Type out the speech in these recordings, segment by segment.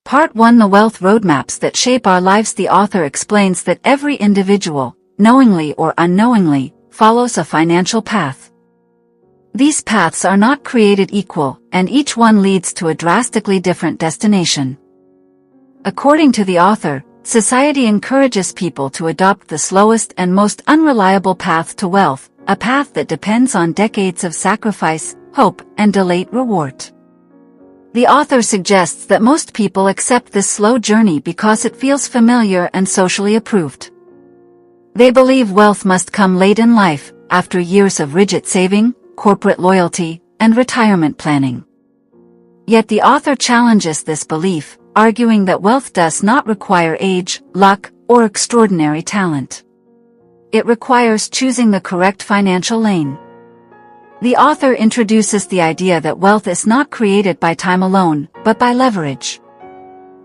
Part 1: The Wealth Roadmaps That Shape Our Lives. The author explains that every individual, knowingly or unknowingly, follows a financial path. These paths are not created equal, and each one leads to a drastically different destination. According to the author, society encourages people to adopt the slowest and most unreliable path to wealth, a path that depends on decades of sacrifice, hope, and delayed reward. The author suggests that most people accept this slow journey because it feels familiar and socially approved. They believe wealth must come late in life, after years of rigid saving, corporate loyalty, and retirement planning. Yet the author challenges this belief, arguing that wealth does not require age, luck, or extraordinary talent. It requires choosing the correct financial lane. The author introduces the idea that wealth is not created by time alone, but by leverage.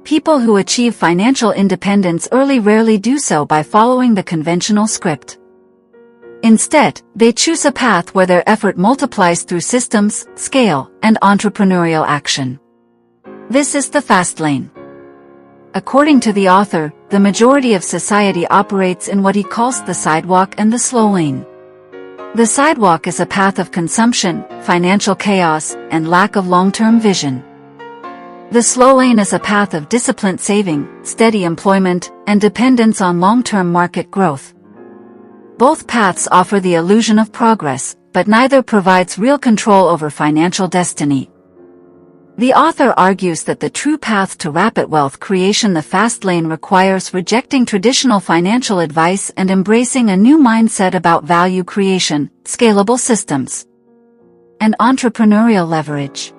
People who achieve financial independence early rarely do so by following the conventional script. Instead, they choose a path where their effort multiplies through systems, scale, and entrepreneurial action. This is the fast lane. According to the author, the majority of society operates in what he calls the sidewalk and the slow lane. The sidewalk is a path of consumption, financial chaos, and lack of long-term vision. The slow lane is a path of disciplined saving, steady employment, and dependence on long-term market growth. Both paths offer the illusion of progress, but neither provides real control over financial destiny. The author argues that the true path to rapid wealth creation, the fast lane, requires rejecting traditional financial advice and embracing a new mindset about value creation, scalable systems, and entrepreneurial leverage.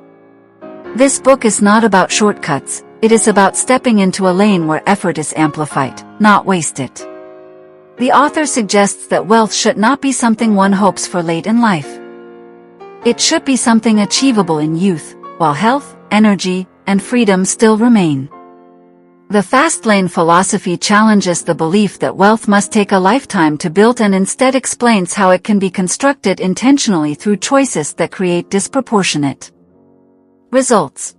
This book is not about shortcuts, it is about stepping into a lane where effort is amplified, not wasted. The author suggests that wealth should not be something one hopes for late in life. It should be something achievable in youth, while health, energy, and freedom still remain. The fast lane philosophy challenges the belief that wealth must take a lifetime to build and instead explains how it can be constructed intentionally through choices that create disproportionate results.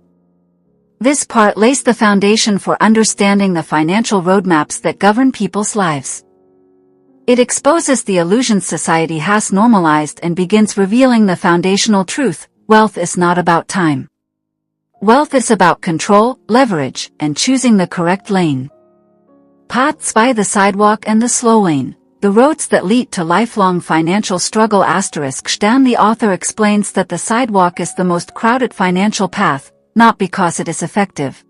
This part lays the foundation for understanding the financial roadmaps that govern people's lives. It exposes the illusions society has normalized and begins revealing the foundational truth: wealth is not about time. Wealth is about control, leverage, and choosing the correct lane. Paths by the sidewalk and the slow lane, the roads that lead to lifelong financial struggle. The author explains that the sidewalk is the most crowded financial path, not because it is effective,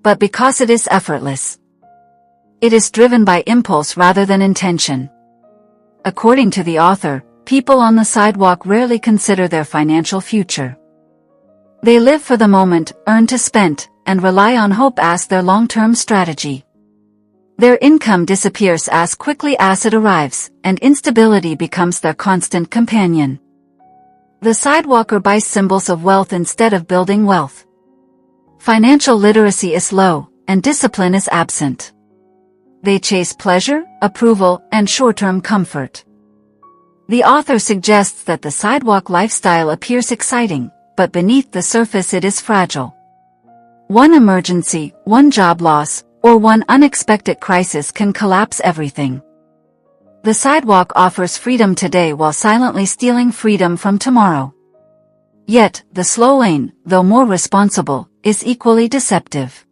but because it is effortless. It is driven by impulse rather than intention. According to the author, people on the sidewalk rarely consider their financial future. They live for the moment, earn to spend, and rely on hope as their long-term strategy. Their income disappears as quickly as it arrives, and instability becomes their constant companion. The sidewalker buys symbols of wealth instead of building wealth. Financial literacy is low, and discipline is absent. They chase pleasure, approval, and short-term comfort. The author suggests that the sidewalk lifestyle appears exciting, but beneath the surface it is fragile. One emergency, one job loss, or one unexpected crisis can collapse everything. The sidewalk offers freedom today while silently stealing freedom from tomorrow. Yet, the slow lane, though more responsible, is equally deceptive.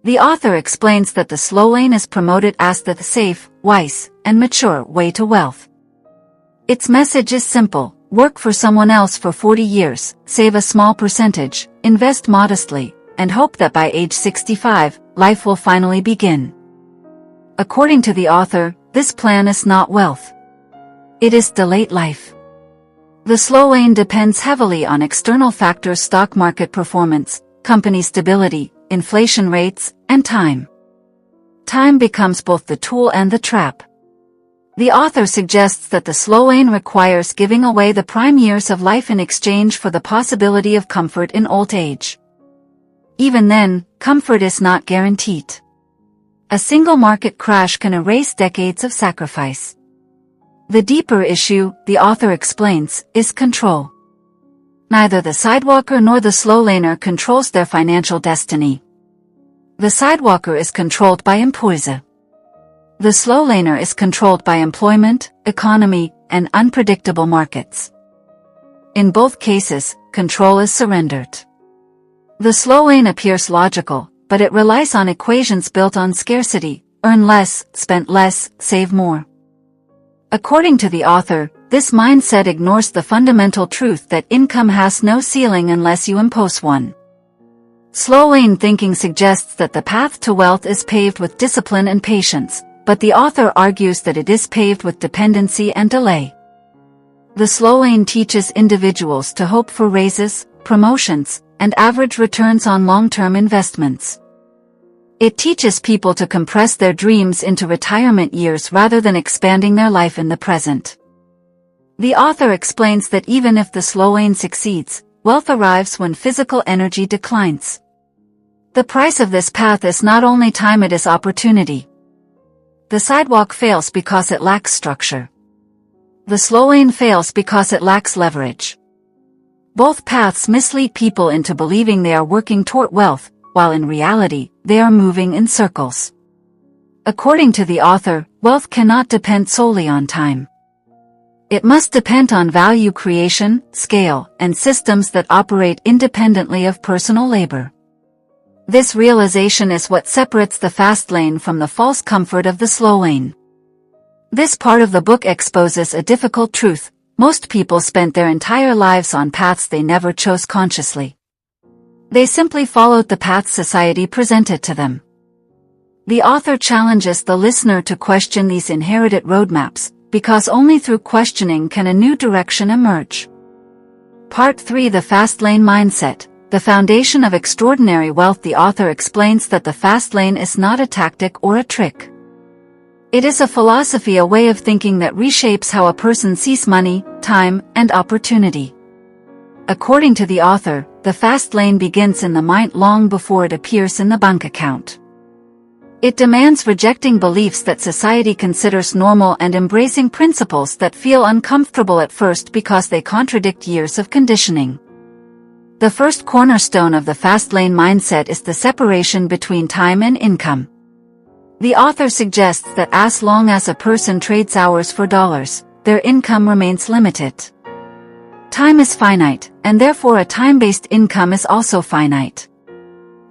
The author explains that the slow lane is promoted as the safe, wise, and mature way to wealth. Its message is simple: work for someone else for 40 years, save a small percentage, invest modestly, and hope that by age 65, life will finally begin. According to the author, this plan is not wealth. It is delayed life. The slow lane depends heavily on external factors: stock market performance, company stability, inflation rates, and time. Time becomes both the tool and the trap. The author suggests that the slow lane requires giving away the prime years of life in exchange for the possibility of comfort in old age. Even then, comfort is not guaranteed. A single market crash can erase decades of sacrifice. The deeper issue, the author explains, is control. Neither the sidewalker nor the slow laner controls their financial destiny. The sidewalker is controlled by impulse. The slow laner is controlled by employment, economy, and unpredictable markets. In both cases, control is surrendered. The slow lane appears logical, but it relies on equations built on scarcity: earn less, spend less, save more. According to the author, this mindset ignores the fundamental truth that income has no ceiling unless you impose one. Slow lane thinking suggests that the path to wealth is paved with discipline and patience, but the author argues that it is paved with dependency and delay. The slow lane teaches individuals to hope for raises, promotions, and average returns on long-term investments. It teaches people to compress their dreams into retirement years rather than expanding their life in the present. The author explains that even if the slow lane succeeds, wealth arrives when physical energy declines. The price of this path is not only time, it is opportunity. The sidewalk fails because it lacks structure. The slow lane fails because it lacks leverage. Both paths mislead people into believing they are working toward wealth, while in reality, they are moving in circles. According to the author, wealth cannot depend solely on time. It must depend on value creation, scale, and systems that operate independently of personal labor. This realization is what separates the fast lane from the false comfort of the slow lane. This part of the book exposes a difficult truth: most people spent their entire lives on paths they never chose consciously. They simply followed the path society presented to them. The author challenges the listener to question these inherited roadmaps, because only through questioning can a new direction emerge. Part 3: The Fast Lane Mindset, the foundation of extraordinary wealth. The author explains that the fast lane is not a tactic or a trick. It is a philosophy, a way of thinking that reshapes how a person sees money, time, and opportunity. According to the author, the fast lane begins in the mind long before it appears in the bank account. It demands rejecting beliefs that society considers normal and embracing principles that feel uncomfortable at first because they contradict years of conditioning. The first cornerstone of the fast lane mindset is the separation between time and income. The author suggests that as long as a person trades hours for dollars, their income remains limited. Time is finite, and therefore a time-based income is also finite.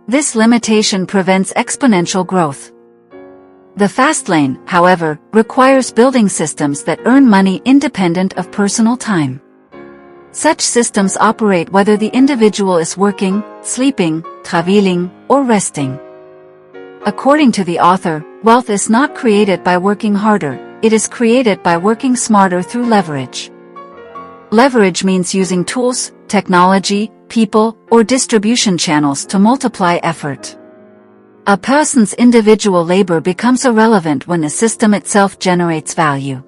This limitation prevents exponential growth. The fast lane, however, requires building systems that earn money independent of personal time. Such systems operate whether the individual is working, sleeping, traveling, or resting. According to the author, wealth is not created by working harder, it is created by working smarter through leverage. Leverage means using tools, technology, people, or distribution channels to multiply effort. A person's individual labor becomes irrelevant when the system itself generates value.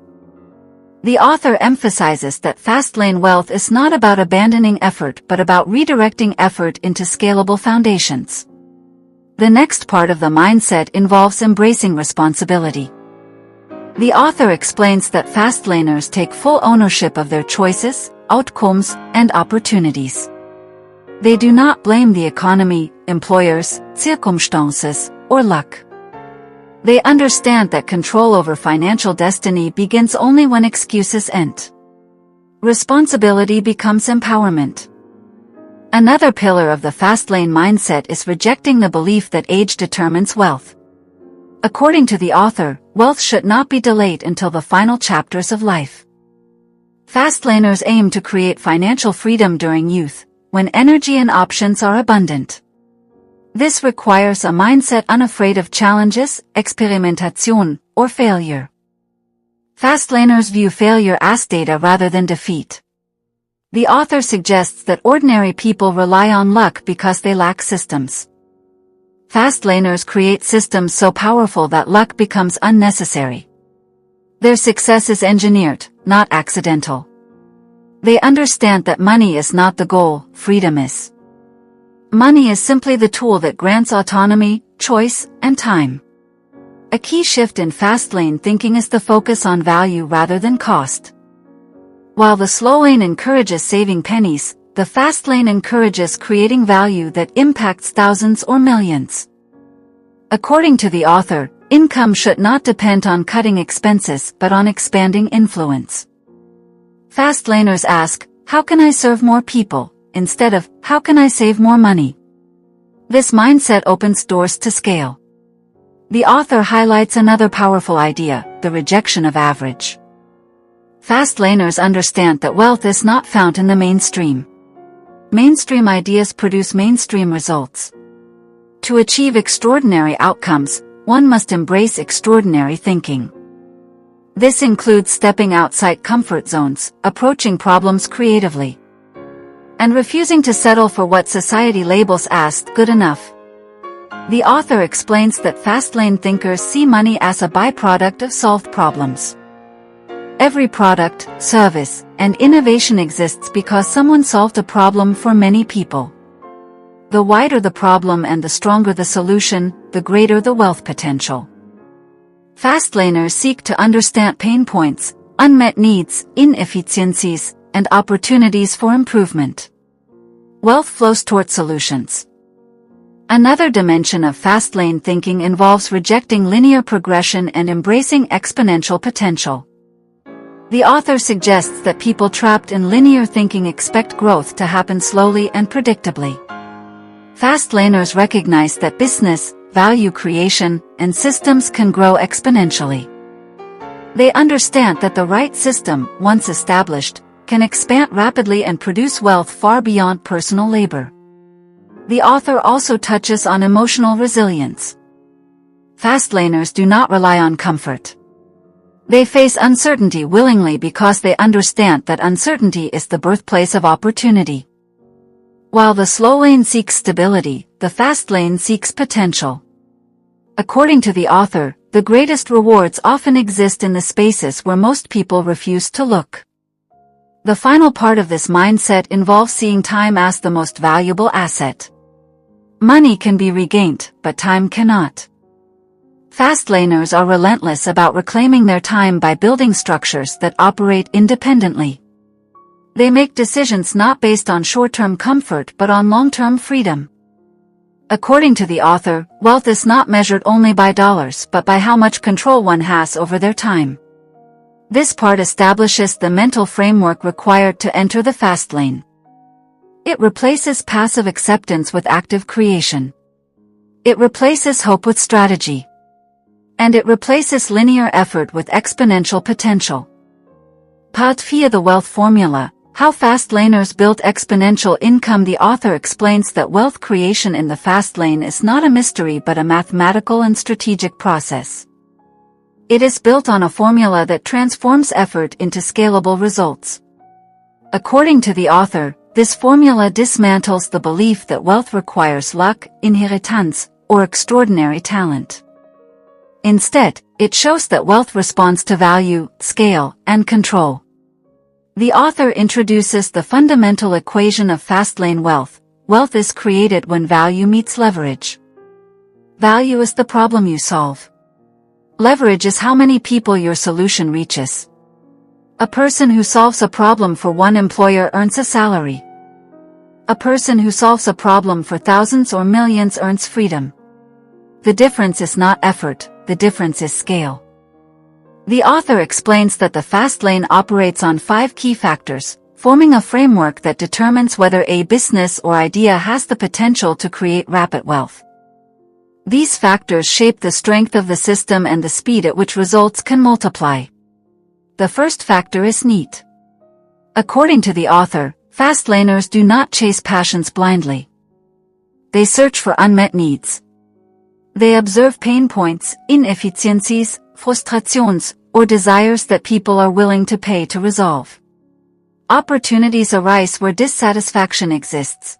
The author emphasizes that fast lane wealth is not about abandoning effort but about redirecting effort into scalable foundations. The next part of the mindset involves embracing responsibility. The author explains that fast laners take full ownership of their choices, outcomes, and opportunities. They do not blame the economy, employers, circumstances, or luck. They understand that control over financial destiny begins only when excuses end. Responsibility becomes empowerment. Another pillar of the fast lane mindset is rejecting the belief that age determines wealth. According to the author, wealth should not be delayed until the final chapters of life. Fast laners aim to create financial freedom during youth, when energy and options are abundant. This requires a mindset unafraid of challenges, experimentation, or failure. Fast laners view failure as data rather than defeat. The author suggests that ordinary people rely on luck because they lack systems. Fast laners create systems so powerful that luck becomes unnecessary. Their success is engineered, not accidental. They understand that money is not the goal, freedom is. Money is simply the tool that grants autonomy, choice, and time. A key shift in fast lane thinking is the focus on value rather than cost. While the slow lane encourages saving pennies, the fast lane encourages creating value that impacts thousands or millions. According to the author, income should not depend on cutting expenses but on expanding influence. Fastlaners ask, how can I serve more people, instead of, how can I save more money? This mindset opens doors to scale. The author highlights another powerful idea, the rejection of average. Fastlaners understand that wealth is not found in the mainstream. Mainstream ideas produce mainstream results. To achieve extraordinary outcomes, one must embrace extraordinary thinking. This includes stepping outside comfort zones, approaching problems creatively, and refusing to settle for what society labels as good enough. The author explains that Fastlane thinkers see money as a byproduct of solved problems. Every product, service, and innovation exists because someone solved a problem for many people. The wider the problem and the stronger the solution, the greater the wealth potential. Fastlaners seek to understand pain points, unmet needs, inefficiencies, and opportunities for improvement. Wealth flows toward solutions. Another dimension of Fastlane thinking involves rejecting linear progression and embracing exponential potential. The author suggests that people trapped in linear thinking expect growth to happen slowly and predictably. Fastlaners recognize that business, value creation, and systems can grow exponentially. They understand that the right system, once established, can expand rapidly and produce wealth far beyond personal labor. The author also touches on emotional resilience. Fastlaners do not rely on comfort. They face uncertainty willingly because they understand that uncertainty is the birthplace of opportunity. While the slow lane seeks stability, the fast lane seeks potential. According to the author, the greatest rewards often exist in the spaces where most people refuse to look. The final part of this mindset involves seeing time as the most valuable asset. Money can be regained, but time cannot. Fastlaners are relentless about reclaiming their time by building structures that operate independently. They make decisions not based on short-term comfort but on long-term freedom. According to the author, wealth is not measured only by dollars but by how much control one has over their time. This part establishes the mental framework required to enter the fast lane. It replaces passive acceptance with active creation. It replaces hope with strategy. And it replaces linear effort with exponential potential. Part 4: The Wealth Formula. How Fastlaners Build Exponential Income. The author explains that wealth creation in the fast lane is not a mystery but a mathematical and strategic process. It is built on a formula that transforms effort into scalable results. According to the author, this formula dismantles the belief that wealth requires luck, inheritance, or extraordinary talent. Instead, it shows that wealth responds to value, scale, and control. The author introduces the fundamental equation of fastlane wealth. Wealth is created when value meets leverage. Value is the problem you solve. Leverage is how many people your solution reaches. A person who solves a problem for one employer earns a salary. A person who solves a problem for thousands or millions earns freedom. The difference is not effort, the difference is scale. The author explains that the fast lane operates on 5 key factors, forming a framework that determines whether a business or idea has the potential to create rapid wealth. These factors shape the strength of the system and the speed at which results can multiply. The first factor is need. According to the author, fastlaners do not chase passions blindly. They search for unmet needs. They observe pain points, inefficiencies, frustrations, or desires that people are willing to pay to resolve. Opportunities arise where dissatisfaction exists.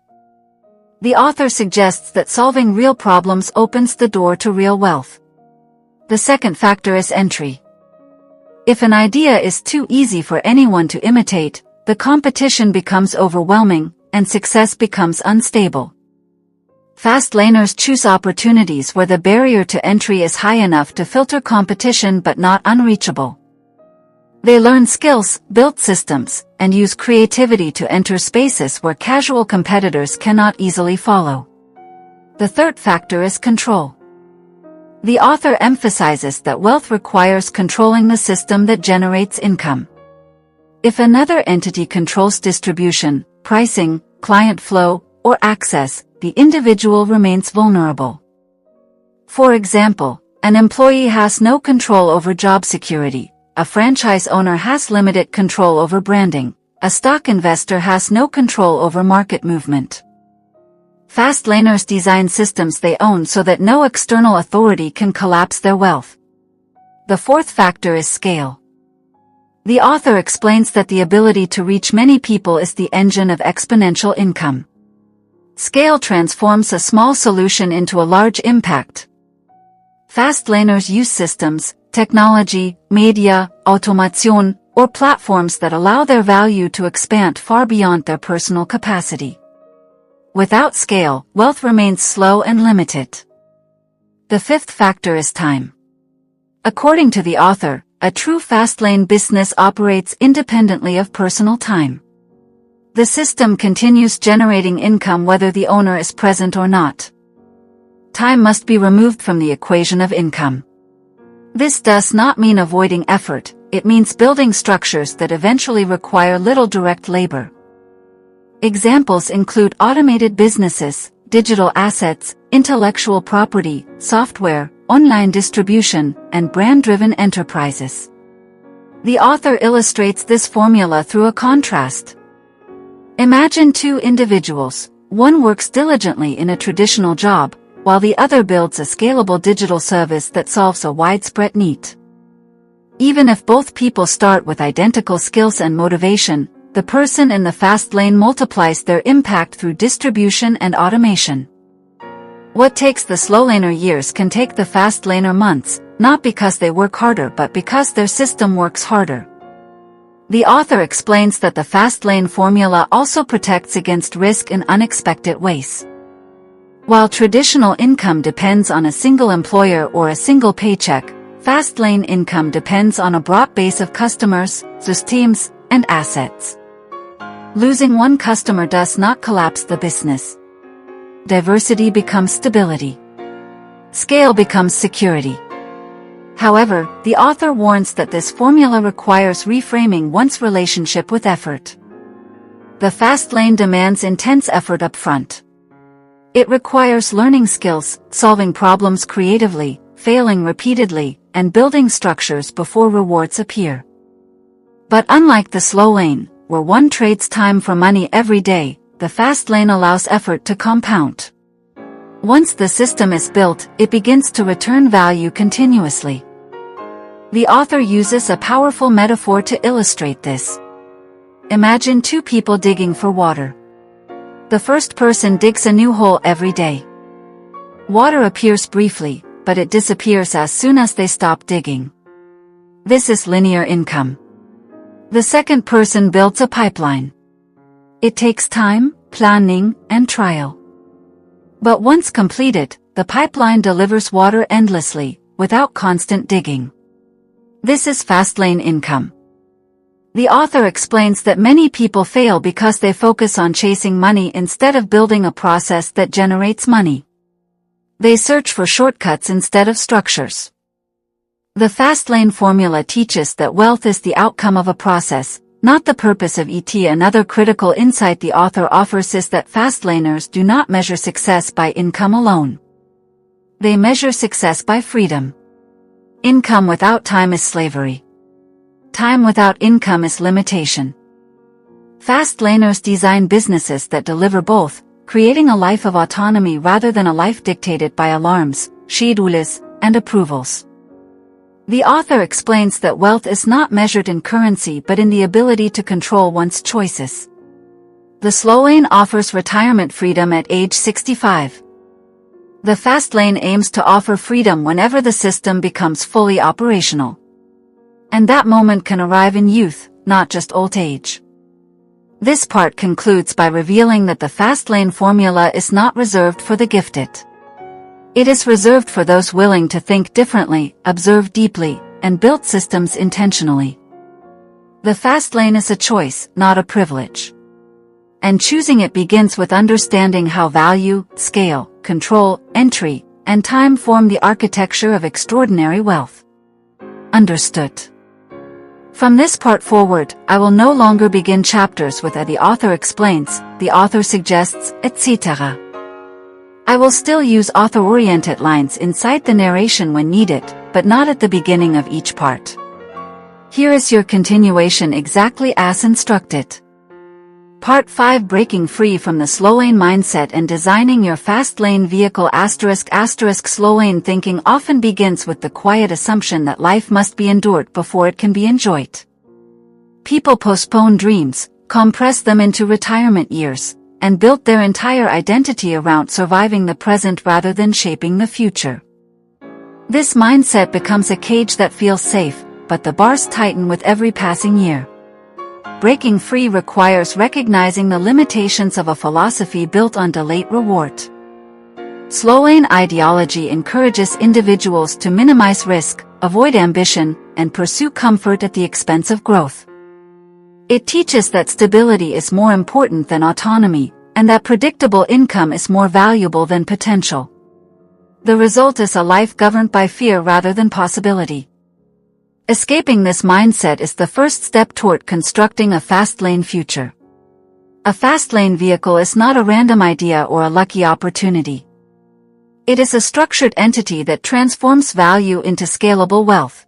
The author suggests that solving real problems opens the door to real wealth. The second factor is entry. If an idea is too easy for anyone to imitate, the competition becomes overwhelming, and success becomes unstable. Fastlaners choose opportunities where the barrier to entry is high enough to filter competition but not unreachable. They learn skills, build systems, and use creativity to enter spaces where casual competitors cannot easily follow. The third factor is control. The author emphasizes that wealth requires controlling the system that generates income. If another entity controls distribution, pricing, client flow, or access, the individual remains vulnerable. For example, an employee has no control over job security, a franchise owner has limited control over branding, a stock investor has no control over market movement. Fastlaners design systems they own so that no external authority can collapse their wealth. The fourth factor is scale. The author explains that the ability to reach many people is the engine of exponential income. Scale transforms a small solution into a large impact. Fastlaners use systems, technology, media, automation, or platforms that allow their value to expand far beyond their personal capacity. Without scale, wealth remains slow and limited. The fifth factor is time. According to the author, a true Fastlane business operates independently of personal time. The system continues generating income whether the owner is present or not. Time must be removed from the equation of income. This does not mean avoiding effort, it means building structures that eventually require little direct labor. Examples include automated businesses, digital assets, intellectual property, software, online distribution, and brand-driven enterprises. The author illustrates this formula through a contrast. Imagine two individuals, one works diligently in a traditional job, while the other builds a scalable digital service that solves a widespread need. Even if both people start with identical skills and motivation, the person in the fast lane multiplies their impact through distribution and automation. What takes the slow laner years can take the fast laner months, not because they work harder but because their system works harder. The author explains that the fast lane formula also protects against risk in unexpected ways. While traditional income depends on a single employer or a single paycheck, fast lane income depends on a broad base of customers, systems, and assets. Losing one customer does not collapse the business. Diversity becomes stability. Scale becomes security. However, the author warns that this formula requires reframing one's relationship with effort. The fast lane demands intense effort up front. It requires learning skills, solving problems creatively, failing repeatedly, and building structures before rewards appear. But unlike the slow lane, where one trades time for money every day, the fast lane allows effort to compound. Once the system is built, it begins to return value continuously. The author uses a powerful metaphor to illustrate this. Imagine two people digging for water. The first person digs a new hole every day. Water appears briefly, but it disappears as soon as they stop digging. This is linear income. The second person builds a pipeline. It takes time, planning, and trial. But once completed, the pipeline delivers water endlessly, without constant digging. This is fast lane income. The author explains that many people fail because they focus on chasing money instead of building a process that generates money. They search for shortcuts instead of structures. The fast lane formula teaches that wealth is the outcome of a process, not the purpose of it. Another critical insight the author offers is that fastlaners do not measure success by income alone. They measure success by freedom. Income without time is slavery. Time without income is limitation. Fastlaners design businesses that deliver both, creating a life of autonomy rather than a life dictated by alarms, schedules, and approvals. The author explains that wealth is not measured in currency but in the ability to control one's choices. The slow lane offers retirement freedom at age 65. The fast lane aims to offer freedom whenever the system becomes fully operational. And that moment can arrive in youth, not just old age. This part concludes by revealing that the fast lane formula is not reserved for the gifted. It is reserved for those willing to think differently, observe deeply, and build systems intentionally. The fast lane is a choice, not a privilege. And choosing it begins with understanding how value, scale, control, entry, and time form the architecture of extraordinary wealth. Understood. From this part forward, I will no longer begin chapters with the author explains, the author suggests, etc. I will still use author-oriented lines inside the narration when needed, but not at the beginning of each part. Here is your continuation exactly as instructed. Part 5 Breaking free from the slow lane mindset and designing your fast lane vehicle ***. Slow lane thinking often begins with the quiet assumption that life must be endured before it can be enjoyed. People postpone dreams, compress them into retirement years, and build their entire identity around surviving the present rather than shaping the future. This mindset becomes a cage that feels safe, but the bars tighten with every passing year. Breaking free requires recognizing the limitations of a philosophy built on delayed reward. Slow lane ideology encourages individuals to minimize risk, avoid ambition, and pursue comfort at the expense of growth. It teaches that stability is more important than autonomy, and that predictable income is more valuable than potential. The result is a life governed by fear rather than possibility. Escaping this mindset is the first step toward constructing a fast lane future. A fast lane vehicle is not a random idea or a lucky opportunity. It is a structured entity that transforms value into scalable wealth.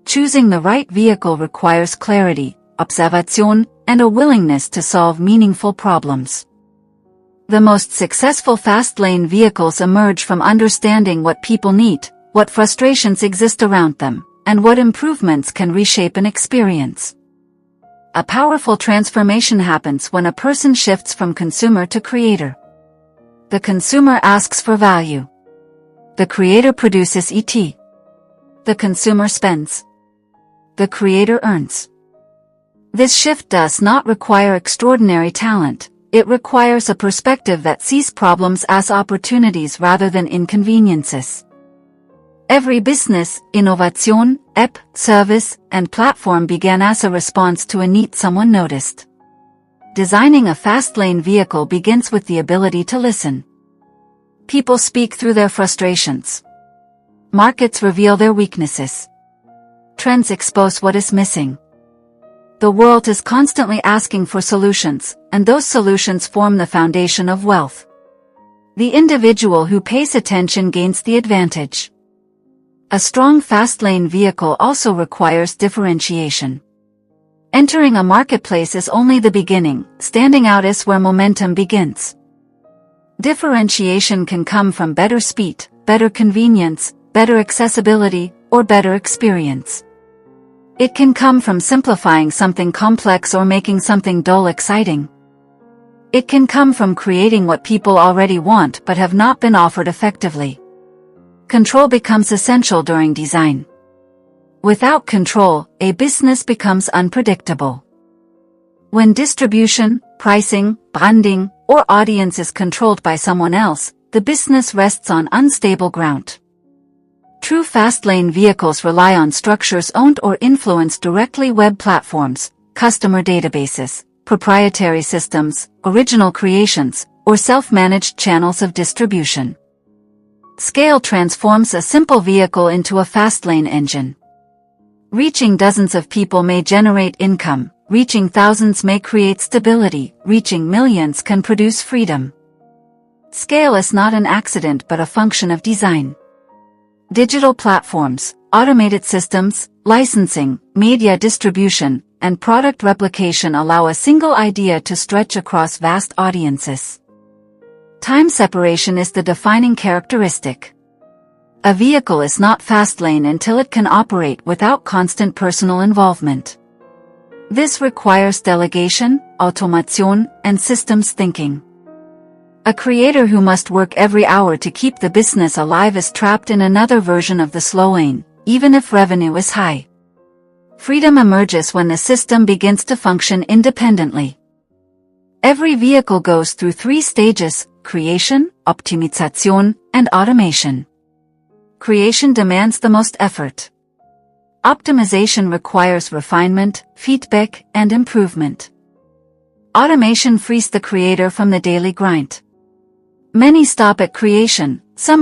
Choosing the right vehicle requires clarity, observation, and a willingness to solve meaningful problems. The most successful fast lane vehicles emerge from understanding what people need, what frustrations exist around them, and what improvements can reshape an experience. A powerful transformation happens when a person shifts from consumer to creator. The consumer asks for value. The creator produces it. The consumer spends. The creator earns. This shift does not require extraordinary talent, it requires a perspective that sees problems as opportunities rather than inconveniences. Every business, innovation, app, service, and platform began as a response to a need someone noticed. Designing a fast lane vehicle begins with the ability to listen. People speak through their frustrations. Markets reveal their weaknesses. Trends expose what is missing. The world is constantly asking for solutions, and those solutions form the foundation of wealth. The individual who pays attention gains the advantage. A strong fast lane vehicle also requires differentiation. Entering a marketplace is only the beginning, standing out is where momentum begins. Differentiation can come from better speed, better convenience, better accessibility, or better experience. It can come from simplifying something complex or making something dull exciting. It can come from creating what people already want but have not been offered effectively. Control becomes essential during design. Without control, a business becomes unpredictable. When distribution, pricing, branding, or audience is controlled by someone else, the business rests on unstable ground. True fast lane vehicles rely on structures owned or influenced directly: web platforms, customer databases, proprietary systems, original creations, or self-managed channels of distribution. Scale transforms a simple vehicle into a fast lane engine. Reaching dozens of people may generate income, reaching thousands may create stability, reaching millions can produce freedom. Scale is not an accident but a function of design. Digital platforms, automated systems, licensing, media distribution, and product replication allow a single idea to stretch across vast audiences. Time separation is the defining characteristic. A vehicle is not fast lane until it can operate without constant personal involvement. This requires delegation, automation, and systems thinking. A creator who must work every hour to keep the business alive is trapped in another version of the slow lane, even if revenue is high. Freedom emerges when the system begins to function independently. Every vehicle goes through 3 stages: creation, optimization, and automation. Creation demands the most effort. Optimization requires refinement, feedback, and improvement. Automation frees the creator from the daily grind. Many stop at creation, some